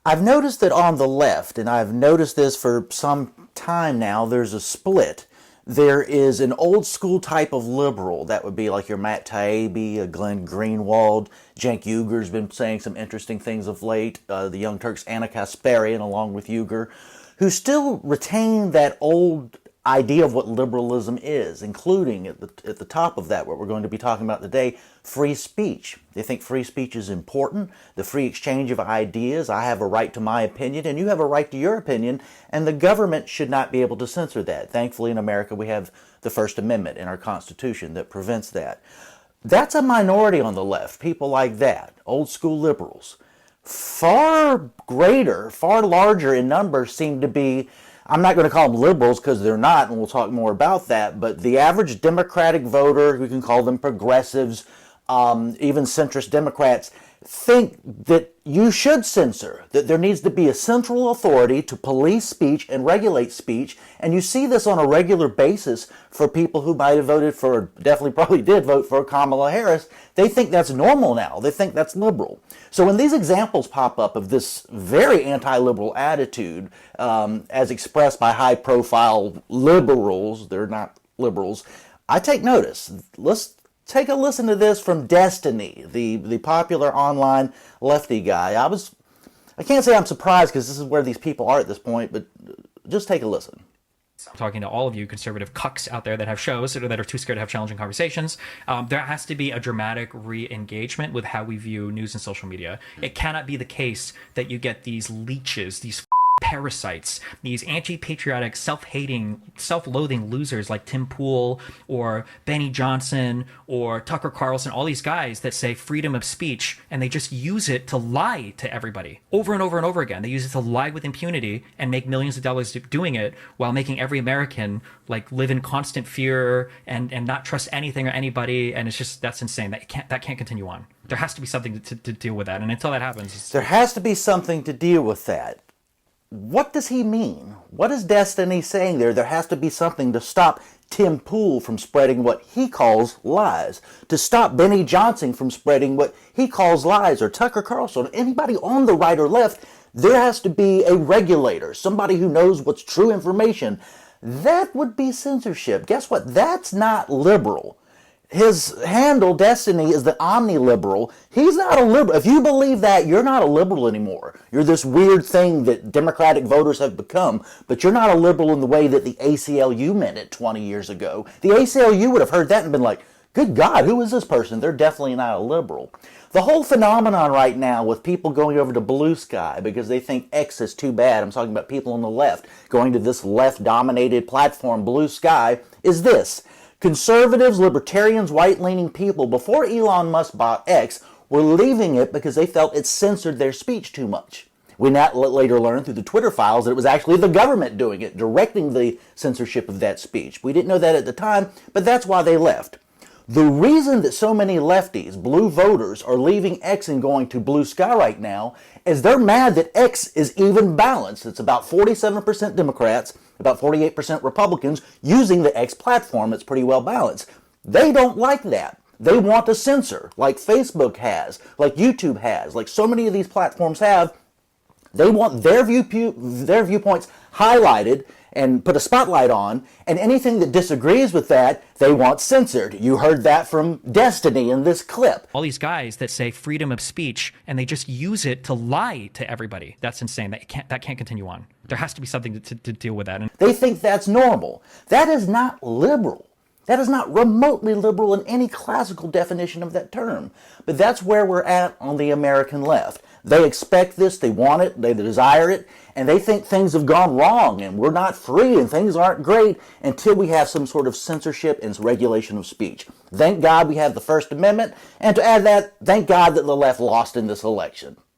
I've noticed that on the left, and I've noticed this for some time now, there's a split. There is an old school type of liberal that would be like your Matt Taibbi, a Glenn Greenwald. Cenk Uygur's been saying some interesting things of late. The Young Turks' Anna Kasparian, along with Uygur, who still retain that old idea of what liberalism is, including at the top of that, what we're going to be talking about today, free speech. They think free speech is important, the free exchange of ideas. I have a right to my opinion, and you have a right to your opinion, and the government should not be able to censor that. Thankfully, in America, we have the First Amendment in our Constitution that prevents that. That's a minority on the left, people like that, old school liberals. Far greater, far larger in numbers seem to be, I'm not going to call them liberals because they're not, and we'll talk more about that, but the average Democratic voter, we can call them progressives, even centrist Democrats, think that you should censor, that there needs to be a central authority to police speech and regulate speech, and you see this on a regular basis for people who might have voted for, definitely probably did vote for Kamala Harris. They think that's normal now. They think that's liberal. So when these examples pop up of this very anti-liberal attitude, as expressed by high-profile liberals, they're not liberals, I take notice. Let's take a listen to this from Destiny, the popular online lefty guy. I can't say I'm surprised because this is where these people are at this point, but just take a listen. I'm talking to all of you conservative cucks out there that have shows or that are too scared to have challenging conversations. There has to be a dramatic re-engagement with how we view news and social media. It cannot be the case that you get these leeches, these parasites, these anti-patriotic, self-hating, self-loathing losers like Tim Pool or Benny Johnson or Tucker Carlson, all these guys that say freedom of speech, and they just use it to lie to everybody over and over and over again. They use it to lie with impunity and make millions of dollars doing it while making every American like live in constant fear and not trust anything or anybody. And it's just, that's insane. That can't continue on. There has to be something to deal with that. And until that happens, there has to be something to deal with that. What does he mean? What is Destiny saying there? There has to be something to stop Tim Pool from spreading what he calls lies, to stop Benny Johnson from spreading what he calls lies, or Tucker Carlson, anybody on the right or left. There has to be a regulator, somebody who knows what's true information. That would be censorship. Guess what? That's not liberal. His handle, Destiny, is the omni-liberal. He's not a liberal. If you believe that, you're not a liberal anymore. You're this weird thing that Democratic voters have become, but you're not a liberal in the way that the ACLU meant it 20 years ago. The ACLU would have heard that and been like, good God, who is this person? They're definitely not a liberal. The whole phenomenon right now with people going over to Blue Sky because they think X is too bad, I'm talking about people on the left going to this left-dominated platform, Blue Sky, is this. Conservatives, libertarians, right-leaning people, before Elon Musk bought X, were leaving it because they felt it censored their speech too much. We later learned through the Twitter files that it was actually the government doing it, directing the censorship of that speech. We didn't know that at the time, but that's why they left. The reason that so many lefties, blue voters, are leaving X and going to Blue Sky right now is they're mad that X is even balanced. It's about 47% Democrats, about 48% Republicans using the X platform. It's pretty well balanced. They don't like that. They want to censor, like Facebook has, like YouTube has, like so many of these platforms have. They want their viewpoints highlighted and put a spotlight on, and anything that disagrees with that, they want censored. You heard that from Destiny in this clip. All these guys that say freedom of speech, and they just use it to lie to everybody. That's insane. That can't continue on. There has to be something to deal with that. And they think that's normal. That is not liberal. That is not remotely liberal in any classical definition of that term. But that's where we're at on the American left. They expect this, they want it, they desire it, and they think things have gone wrong and we're not free and things aren't great until we have some sort of censorship and regulation of speech. Thank God we have the First Amendment, and to add that, thank God that the left lost in this election.